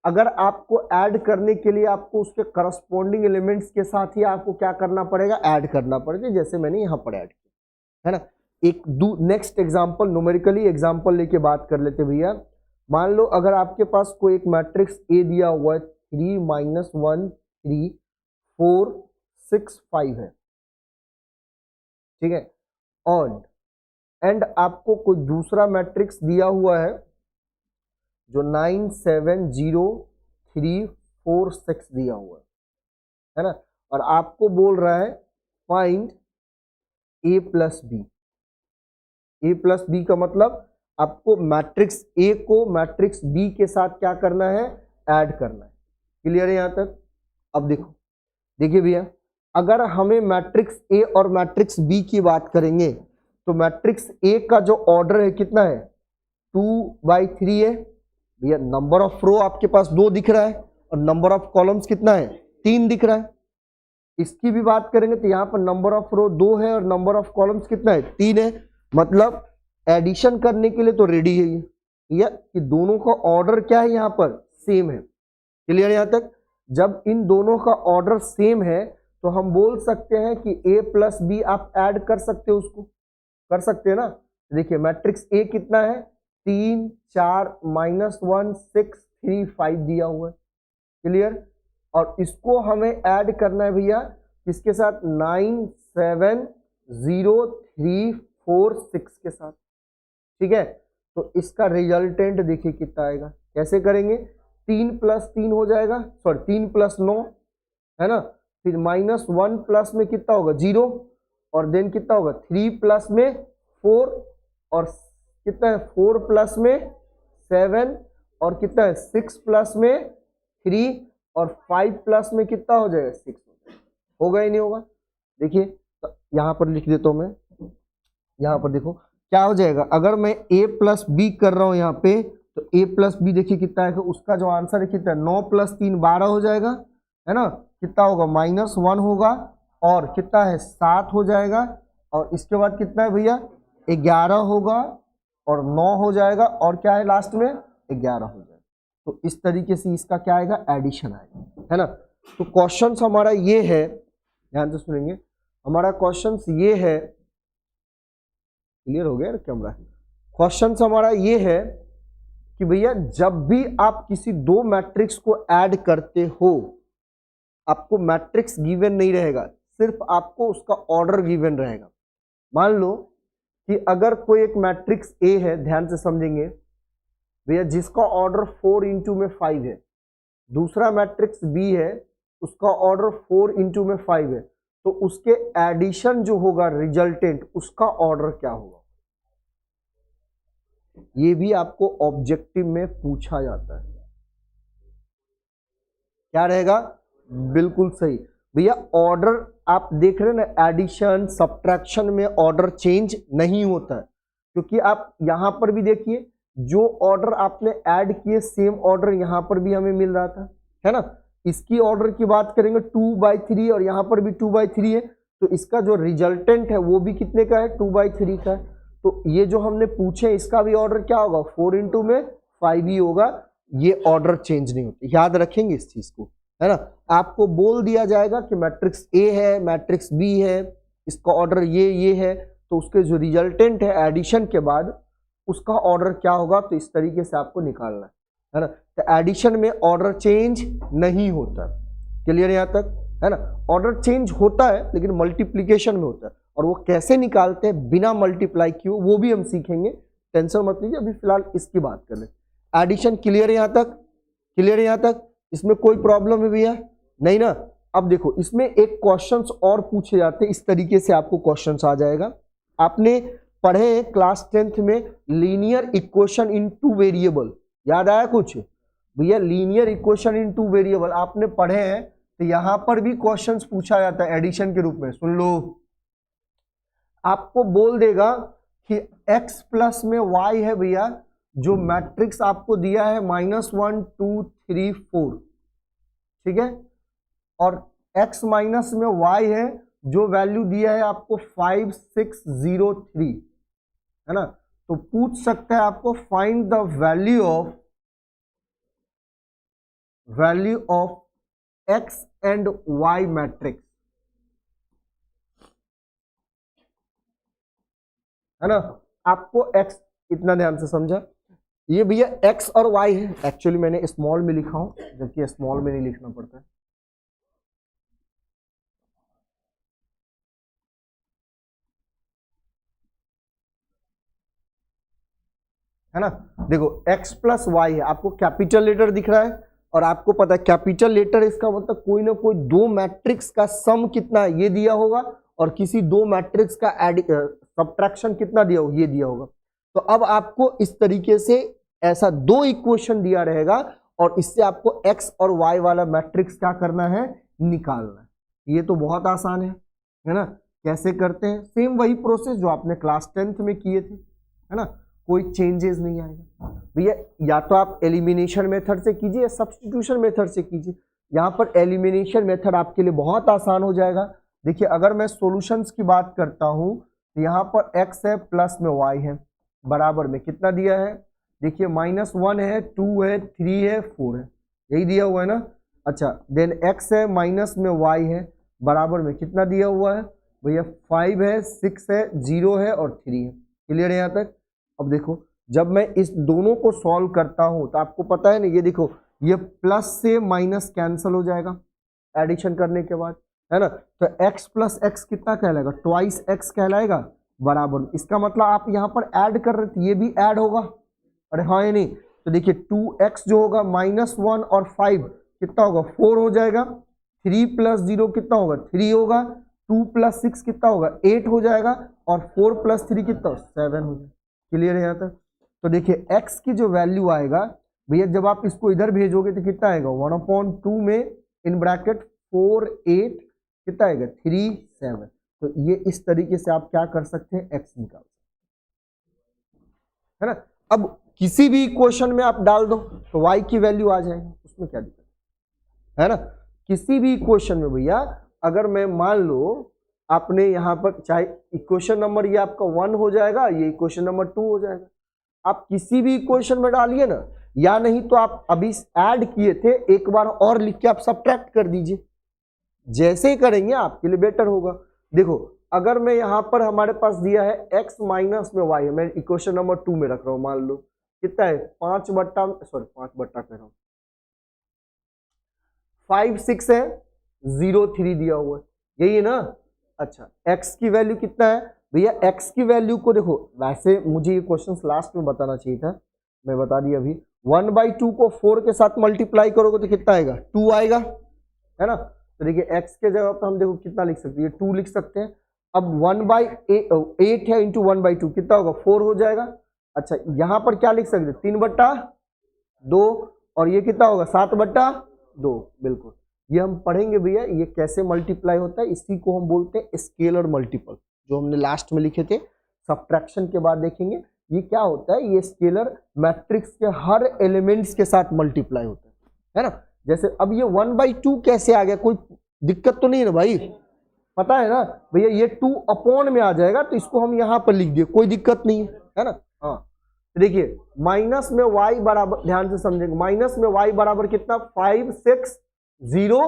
अगर आपको ऐड करने के लिए आपको उसके करस्पॉन्डिंग एलिमेंट्स के साथ ही आपको क्या करना पड़ेगा, ऐड करना पड़ेगा, जैसे मैंने यहां पर ऐड किया, है ना। एक नेक्स्ट एग्जांपल, न्यूमेरिकली एग्जांपल लेके बात कर लेते भैया। मान लो अगर आपके पास कोई एक मैट्रिक्स ए दिया हुआ है 3 - 1 3 4 6 5 है, ठीक है, और एंड आपको कोई दूसरा मैट्रिक्स दिया हुआ है जो 9 7 0 3 4 6 दिया हुआ है ना, और आपको बोल रहा है find A plus B. A plus B का मतलब आपको मैट्रिक्स ए को मैट्रिक्स बी के साथ क्या करना है, ऐड करना है। क्लियर है यहां तक। अब देखो, देखिए भैया, अगर हमें मैट्रिक्स ए और मैट्रिक्स बी की बात करेंगे तो मैट्रिक्स ए का जो ऑर्डर है कितना है, 2/3 है भैया। नंबर ऑफ रो आपके पास 2 दिख रहा है और नंबर ऑफ कॉलम्स कितना है, 3 दिख रहा है। इसकी भी बात करेंगे तो यहाँ पर नंबर ऑफ रो 2 है और नंबर ऑफ कॉलम्स कितना है, 3 है, मतलब एडिशन करने के लिए तो रेडी है ये, कि दोनों का ऑर्डर क्या है, यहाँ पर सेम है। क्लियर यहां तक। जब इन दोनों का ऑर्डर सेम है तो हम बोल सकते हैं कि A प्लस बी आप ऐड कर सकते हो, उसको कर सकते हैं ना। देखिए मैट्रिक्स ए कितना है, 3 4 -1 6 3 5 दिया हुआ है। क्लियर। और इसको हमें ऐड करना है भैया किसके साथ, 9 7 0 3 4 6 के साथ, ठीक है। तो इसका रिजल्टेंट देखिए कितना आएगा, कैसे करेंगे, 3 + 3 हो जाएगा, सॉरी 3 + 9 है ना, फिर -1 प्लस में कितना होगा, 0, और देन कितना होगा, 3 प्लस में 4, और कितना है 4 प्लस में 7, और कितना है 6 प्लस में 3, और 5 प्लस में कितना हो जाएगा 6, होगा ही नहीं होगा। देखिए तो यहां पर लिख देता हूं मैं, यहां पर देखो क्या हो जाएगा, अगर मैं a प्लस बी कर रहा हूं यहाँ पे, तो a प्लस बी देखिए कितना है, उसका जो आंसर है कितना है, 9 + 3 12 हो जाएगा, है ना, कितना होगा, -1 होगा, और कितना है 7 हो जाएगा, और इसके बाद कितना है भैया 11 होगा, और 9 हो जाएगा, और क्या है लास्ट में 11 हो जाएगा। तो इस तरीके से इसका क्या आएगा, एडिशन आएगा, है ना। तो क्वेश्चन हमारा ये है, ध्यान से सुनेंगे, हमारा क्वेश्चन ये है, क्लियर हो गया कैमरा? क्वेश्चन हमारा ये है कि भैया जब भी आप किसी दो मैट्रिक्स को ऐड करते हो, आपको मैट्रिक्स गिवन नहीं रहेगा, सिर्फ आपको उसका ऑर्डर गिवन रहेगा। मान लो कि अगर कोई एक मैट्रिक्स ए है, ध्यान से समझेंगे भैया, जिसका ऑर्डर 4 इंटू में 5 है, दूसरा मैट्रिक्स बी है, उसका ऑर्डर 4 इंटू में 5 है, तो उसके एडिशन जो होगा रिजल्टेंट, उसका ऑर्डर क्या होगा? ये भी आपको ऑब्जेक्टिव में पूछा जाता है। क्या रहेगा? बिल्कुल सही भैया, ऑर्डर आप देख रहे हैं ना, एडिशन सब्ट्रैक्शन में ऑर्डर चेंज नहीं होता है, क्योंकि आप यहां पर भी देखिए, जो ऑर्डर आपने ऐड किए सेम ऑर्डर यहां पर भी हमें मिल रहा था, है ना। इसकी ऑर्डर की बात करेंगे 2/3 और यहां पर भी 2/3 है, तो इसका जो रिजल्टेंट है वो भी कितने का है? 2/3 का है। तो ये जो हमने पूछे इसका भी ऑर्डर क्या होगा? 4 इंटू में 5 ही होगा। ये ऑर्डर चेंज नहीं होते, याद रखेंगे इस चीज को, है ना। आपको बोल दिया जाएगा कि मैट्रिक्स ए है, मैट्रिक्स बी है, इसका ऑर्डर ये है, तो उसके जो रिजल्टेंट है एडिशन के बाद उसका ऑर्डर क्या होगा, तो इस तरीके से आपको निकालना है ना। तो एडिशन में ऑर्डर चेंज नहीं होता, क्लियर यहाँ तक, है ना। ऑर्डर चेंज होता है लेकिन मल्टीप्लीकेशन में होता है, और वो कैसे निकालते हैं बिना मल्टीप्लाई किए वो भी हम सीखेंगे, टेंशन मत लीजिए, अभी फिलहाल इसकी बात कर रहे। एडिशन क्लियर है यहाँ तक? क्लियर है यहाँ तक? इसमें कोई प्रॉब्लम है भैया? नहीं ना। अब देखो इसमें एक क्वेश्चंस और पूछे जाते हैं, इस तरीके से आपको क्वेश्चंस आ जाएगा। आपने पढ़े क्लास 10th में लीनियर इक्वेशन इन 2 वेरिएबल, याद आया कुछ भैया? लीनियर इक्वेशन इन 2 वेरिएबल आपने पढ़े हैं, तो यहां पर भी क्वेश्चंस पूछा जाता है एडिशन के रूप में। सुन लो, आपको बोल देगा कि x प्लस में y है भैया, जो मैट्रिक्स आपको दिया है -1 2 3 4, ठीक है, और x माइनस में y है, जो वैल्यू दिया है आपको 5 6 0 3, है ना। तो पूछ सकता है आपको find the value of x and y matrix, है ना। आपको x, इतना ध्यान से समझा, ये भैया x और y है, एक्चुअली मैंने स्मॉल में लिखा हूं, जबकि स्मॉल में नहीं लिखना पड़ता है ना। देखो x प्लस वाई है, आपको कैपिटल लेटर दिख रहा है, और आपको पता है कैपिटल लेटर इसका मतलब कोई ना कोई दो मैट्रिक्स का सम कितना ये दिया होगा, और किसी दो मैट्रिक्स का सब्ट्रैक्शन कितना दिया होगा, ये दिया होगा। तो अब आपको इस तरीके से ऐसा दो इक्वेशन दिया रहेगा, और इससे आपको x और y वाला मैट्रिक्स क्या करना है, निकालना है। ये तो बहुत आसान है ना। कैसे करते हैं? सेम वही प्रोसेस जो आपने क्लास 10th में किए थे, है ना, कोई चेंजेस नहीं आएगा भैया। या तो आप एलिमिनेशन मेथड से कीजिए या सब्स्टिट्यूशन मेथड से कीजिए। यहाँ पर एलिमिनेशन मेथड आपके लिए बहुत आसान हो जाएगा। देखिए अगर मैं सॉल्यूशंस की बात करता हूँ, तो यहाँ पर x है प्लस में y है, बराबर में कितना दिया है, देखिए -1 है, 2 है, 3 है, 4 है, यही दिया हुआ है ना। अच्छा, देन x है, माइनस में y है, बराबर में कितना दिया हुआ है भैया, 5 है, 6 है, 0 है और 3 है। क्लियर है यहाँ तक? अब देखो जब मैं इस दोनों को सॉल्व करता हूं तो आपको पता है ना, ये देखो ये प्लस से माइनस कैंसिल हो जाएगा एडिशन करने के बाद, है ना। तो x प्लस एक्स कितना कहलाएगा, ट्वाइस x कहलाएगा, बराबर। इसका मतलब आप यहाँ पर ऐड कर रहे थे, ये भी ऐड होगा, अरे हाँ या नहीं। तो देखिए 2x जो होगा -1 और 5 कितना होगा, 4 हो जाएगा। 3 प्लस 0 कितना होगा, 3 होगा। 2 प्लस 6 कितना होगा, 8 हो जाएगा, और 4 प्लस 3 कितना, 7 हो जाएगा। क्लियर है यहाँ तक? तो देखिए x की जो वैल्यू आएगा भैया, जब आप इसको इधर भेजोगे तो कितना आएगा, 1/2 में इन ब्रैकेट 4 8 कितना आएगा, 3 7। तो ये इस तरीके से आप क्या कर सकते हैं, x निकाल सकते हैं, है ना। अब किसी भी इक्वेशन में आप डाल दो तो y की वैल्यू आ जाएगी, उसमें क्या दिक्कत है ना। किसी भी इक्वेशन में भैया, अगर मैं मान लो आपने यहाँ पर चाहे इक्वेशन नंबर ये आपका 1 हो जाएगा, ये इक्वेशन नंबर 2 हो जाएगा, आप किसी भी इक्वेशन में डालिए ना, या नहीं तो आप अभी ऐड किए थे, एक बार और लिख के आप सब्ट्रैक्ट कर दीजिए। जैसे ही करेंगे आपके लिए बेटर होगा। देखो अगर मैं यहां पर हमारे पास दिया है x माइनस में y है, मैं इक्वेशन नंबर 2 में रख रहा हूं, मान लो कितना है 5 बट्टा कह रहा हूं 5 6 है 0 3 दिया हुआ है, यही है ना। अच्छा x की वैल्यू कितना है भैया, x की वैल्यू को देखो, वैसे मुझे ये क्वेश्चन लास्ट में बताना चाहिए था, मैं बता दिया अभी। 1/2 को 4 के साथ मल्टीप्लाई करोगे तो कितना आएगा 2 आएगा, है ना। तो देखिए x के जगह पर हम देखो कितना लिख सकते हैं, 2 लिख सकते हैं। अब 1/8 है इंटू 1/2 कितना होगा 4 हो जाएगा। अच्छा यहां पर क्या लिख सकते हैं 3/2 और ये कितना होगा 7/2। बिल्कुल ये हम पढ़ेंगे भैया, ये कैसे मल्टीप्लाई होता है, इसी को हम बोलते हैं स्केलर मल्टीपल, जो हमने लास्ट में लिखे थे। सब्ट्रैक्शन के बाद देखेंगे ये क्या होता है, ये स्केलर मैट्रिक्स के हर एलिमेंट्स के साथ मल्टीप्लाई होता है ना। जैसे अब ये 1/2 कैसे आ गया, कोई दिक्कत तो नहीं है ना भाई, पता है ना भैया, ये 2 अपॉन में आ जाएगा तो इसको हम यहां पर लिख दिए, कोई दिक्कत नहीं है ना। हाँ देखिए माइनस में y बराबर, ध्यान से समझेंगे, माइनस में y बराबर कितना 5 6 0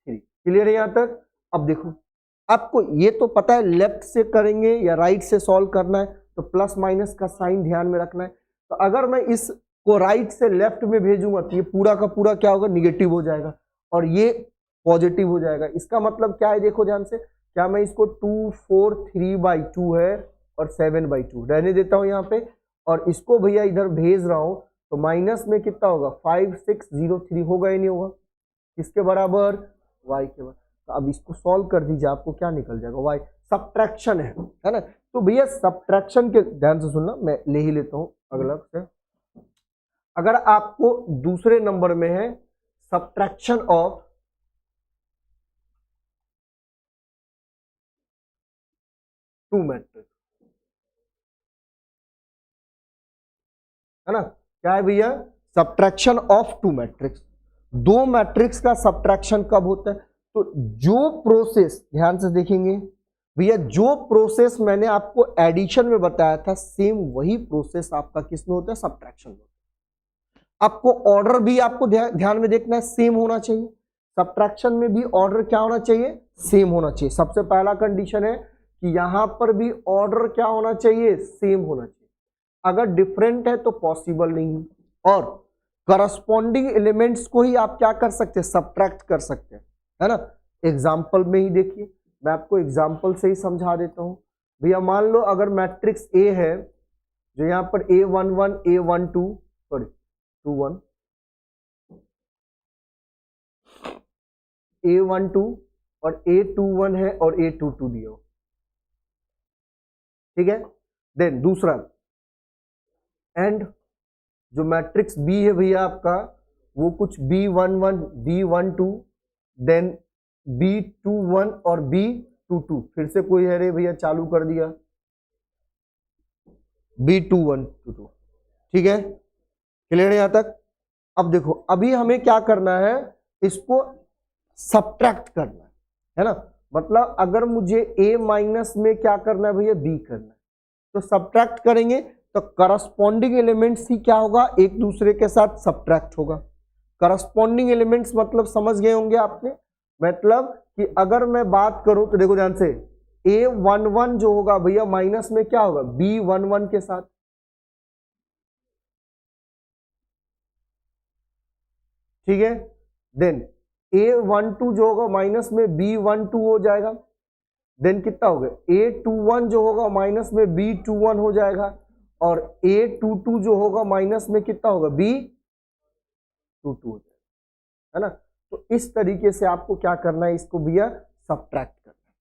3, क्लियर है यहां तक। अब देखो आपको ये तो पता है लेफ्ट से करेंगे या राइट से सॉल्व करना है, तो प्लस माइनस का साइन ध्यान में रखना है। तो अगर मैं इसको राइट से लेफ्ट में भेजूंगा तो ये पूरा का पूरा क्या होगा निगेटिव हो जाएगा और ये पॉजिटिव हो जाएगा। इसका मतलब क्या है देखो ध्यान से, क्या मैं इसको 2 4 3/2 है और 7/2 रहने देता हूं यहाँ पे, और इसको भैया इधर भेज रहा हूं तो माइनस में कितना होगा 5 6 0 3 होगा या नहीं होगा, किसके बराबर y के बराबर। तो अब इसको सॉल्व कर दीजिए, आपको क्या निकल जाएगा y, सब्ट्रैक्शन है ना। तो भैया सब्ट्रैक्शन के ध्यान से सुनना, मैं ले ही लेता हूं अगला से। अगर आपको दूसरे नंबर में है सब्ट्रैक्शन ऑफ टू मैट्रिक्स, है ना, क्या है भैया सब्ट्रैक्शन ऑफ टू मैट्रिक्स, दो मैट्रिक्स का सब्ट्रैक्शन कब होता है। तो जो प्रोसेस, ध्यान से देखेंगे भैया, जो प्रोसेस मैंने आपको एडिशन में बताया था सेम वही प्रोसेस आपका किस में होता है सब्ट्रैक्शन में। आपको ऑर्डर भी आपको ध्यान में देखना है सेम होना चाहिए, सब्ट्रैक्शन में भी ऑर्डर क्या होना चाहिए सेम होना चाहिए। सबसे पहला कंडीशन है कि यहां पर भी ऑर्डर क्या होना चाहिए सेम होना चाहिए, अगर डिफरेंट है तो पॉसिबल नहीं। और करस्पॉन्डिंग एलिमेंट्स को ही आप क्या कर सकते हैं सब्ट्रैक्ट कर सकते हैं, है ना। एग्जाम्पल में ही देखिए, मैं आपको एग्जाम्पल से ही समझा देता हूं भैया। मान लो अगर मैट्रिक्स ए है, जो यहां पर A11 A12 सॉरी 21 A12 और A21 है और A22 दिया हो, ठीक है। देन दूसरा एंड जो मैट्रिक्स बी है भैया आपका, वो कुछ B11 B12 देन B21 और B22, फिर से कोई है रे भैया चालू कर दिया B21 22, ठीक है, क्लियर है यहां तक। अब देखो अभी हमें क्या करना है, इसको सब्ट्रैक्ट करना है ना। मतलब अगर मुझे A माइनस में क्या करना है भैया B करना है, तो सब्ट्रैक्ट करेंगे तो करस्पॉन्डिंग एलिमेंट्स ही क्या होगा एक दूसरे के साथ सब्ट्रैक्ट होगा। करस्पॉन्डिंग एलिमेंट्स मतलब समझ गए होंगे आपने, मतलब कि अगर मैं बात करूं तो देखो ध्यान से, A11 जो होगा भैया माइनस में क्या होगा B11 के साथ, ठीक है। देन A12 जो होगा माइनस में B12 हो जाएगा, देन कितना होगा A21 जो होगा माइनस में B21 हो जाएगा, और A22 जो होगा माइनस में कितना होगा B22 हो जाएगा, है ना। तो इस तरीके से आपको क्या करना है, इसको भैया सब्ट्रैक्ट करना है,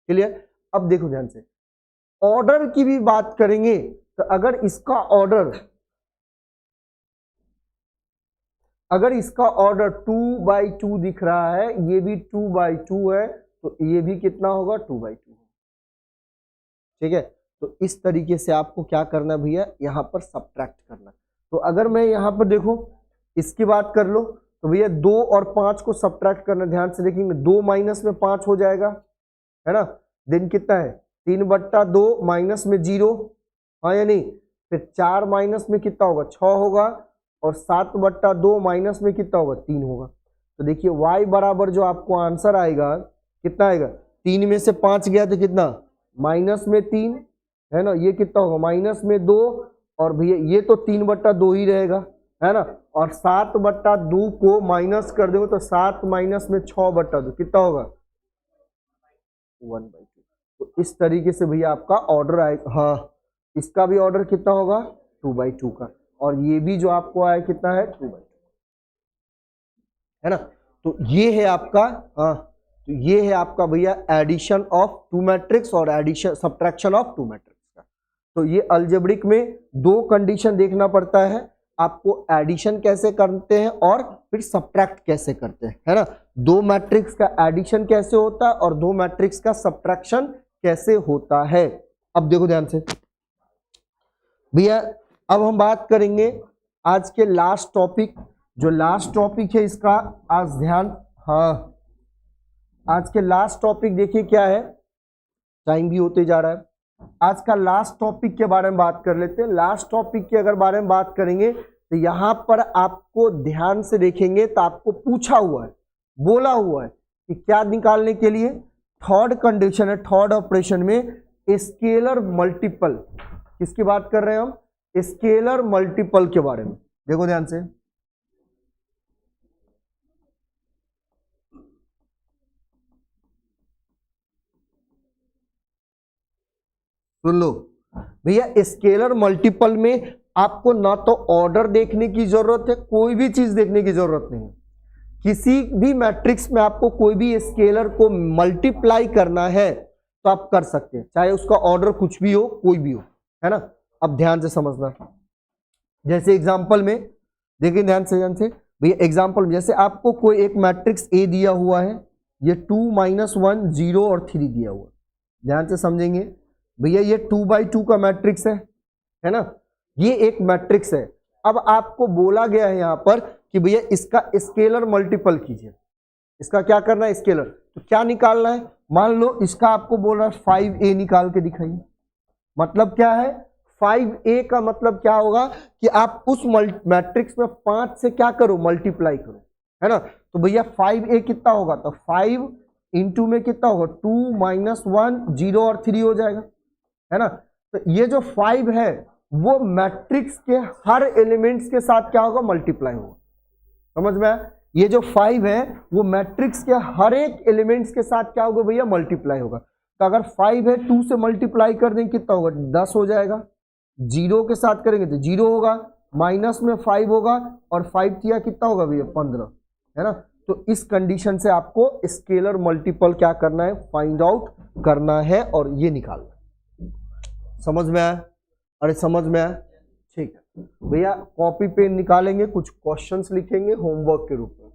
क्लियर। अब देखो ध्यान से, ऑर्डर की भी बात करेंगे तो अगर इसका ऑर्डर 2/2 दिख रहा है, ये भी 2/2 है, तो ये भी कितना होगा 2/2, ठीक है। तो इस तरीके से आपको क्या करना है भैया यहां पर सब्ट्रैक्ट करना। तो अगर मैं यहां पर देखो इसकी बात कर लो तो भैया 2 और 5 को सब्ट्रैक्ट करना, ध्यान से देखेंगे 2 माइनस में 5 हो जाएगा, है ना। दिन कितना है 3/2 माइनस में 0, हाँ या नहीं, फिर 4 माइनस में कितना होगा 6 होगा, और 7/2 माइनस में कितना होगा 3 होगा। तो देखिए y बराबर जो आपको आंसर आएगा कितना आएगा, 3 में से 5 गया तो कितना -3 है ना, ये कितना होगा -2 और भैया ये तो 3/2 ही रहेगा है ना, और 7/2 को माइनस कर दोगे तो 7 माइनस में 6/2 कितना होगा 1/2। तो इस तरीके से भैया आपका ऑर्डर आएगा। हाँ, इसका भी ऑर्डर कितना होगा 2/2 का, और ये भी जो आपको आया कितना है 2/2 है ना। तो ये है आपका तो ये है आपका भैया एडिशन ऑफ टू मैट्रिक्स और addition subtraction of two matrix का। तो ये अलजेब्रिक में 2 कंडीशन देखना पड़ता है आपको, एडिशन कैसे करते हैं और फिर सब्ट्रैक्ट कैसे करते हैं है ना। 2 मैट्रिक्स का एडिशन कैसे होता है और 2 मैट्रिक्स का सब्ट्रैक्शन कैसे होता है। अब देखो ध्यान से भैया, अब हम बात करेंगे आज के लास्ट टॉपिक, जो लास्ट टॉपिक है इसका आज ध्यान, हाँ आज के लास्ट टॉपिक देखिए क्या है, टाइम भी होते जा रहा है। आज का लास्ट टॉपिक के बारे में बात कर लेते हैं। लास्ट टॉपिक के अगर बारे में बात करेंगे तो यहां पर आपको ध्यान से देखेंगे तो आपको पूछा हुआ है, बोला हुआ है कि क्या निकालने के लिए, थर्ड कंडीशन है, थर्ड ऑपरेशन में स्केलर मल्टीपल, किसकी बात कर रहे हैं हम, स्केलर मल्टीपल के बारे में। देखो ध्यान से, सुन लो भैया, स्केलर मल्टीपल में आपको ना तो ऑर्डर देखने की जरूरत है, कोई भी चीज देखने की जरूरत नहीं है। किसी भी मैट्रिक्स में आपको कोई भी स्केलर को मल्टीप्लाई करना है तो आप कर सकते हैं, चाहे उसका ऑर्डर कुछ भी हो, कोई भी हो, है ना। अब ध्यान से समझना, जैसे एग्जांपल में देखिए ध्यान से भैया, एग्जांपल में जैसे आपको कोई एक मैट्रिक्स ए दिया हुआ है, ये 2 -1 0 और 3 दिया हुआ है, ध्यान से समझेंगे भैया, ये 2/2 का मैट्रिक्स है ना, ये एक मैट्रिक्स है। अब आपको बोला गया है यहां पर कि भैया इसका स्केलर मल्टीपल कीजिए, इसका क्या करना है स्केलर, तो क्या निकालना है, मान लो इसका आपको बोल रहा है 5a निकाल के दिखाइए। मतलब क्या है 5a का मतलब क्या होगा कि आप उस मैट्रिक्स में 5 से क्या करो मल्टीप्लाई करो, है ना। तो भैया 5a कितना होगा, तो 5 इंटू में कितना होगा 2 -1 0 और 3 हो जाएगा, है ना। तो ये जो 5 है वो मैट्रिक्स के हर एलिमेंट्स के साथ क्या होगा मल्टीप्लाई होगा, समझ में आया। ये जो 5 है वो मैट्रिक्स के हर एक एलिमेंट्स के साथ क्या होगा भैया मल्टीप्लाई होगा। तो अगर 5 है 2 से मल्टीप्लाई कर देंगे कितना होगा 10 हो जाएगा, 0 के साथ करेंगे तो 0 होगा, माइनस में 5 होगा और 5 किया कितना होगा भैया 15, है ना। तो इस कंडीशन से आपको स्केलर मल्टीपल क्या करना है फाइंड आउट करना है और ये निकालना है। समझ में आया, अरे समझ में आया, ठीक है भैया। कॉपी पेन निकालेंगे, कुछ क्वेश्चंस लिखेंगे होमवर्क के रूप में।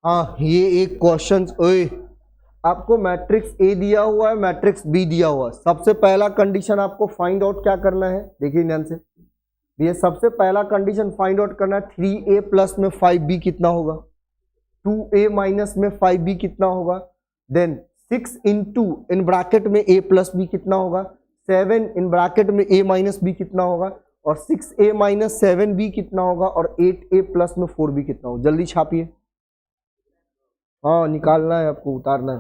हाँ, ये एक क्वेश्चन, ओए आपको मैट्रिक्स ए दिया हुआ है, मैट्रिक्स बी दिया हुआ है। सबसे पहला कंडीशन आपको फाइंड आउट क्या करना है, देखिए ध्यान से, ये सबसे पहला कंडीशन फाइंड आउट करना है 3a प्लस में 5b कितना होगा, 2a माइनस में 5b कितना होगा, देन 6 इंटू इन ब्रैकेट में a प्लस b कितना होगा, 7 इन ब्रैकेट में a माइनस b कितना होगा, और 6a माइनस 7b कितना होगा, और 8a प्लस में 4b कितना होगा। जल्दी छापिए, हाँ निकालना है आपको, उतारना है।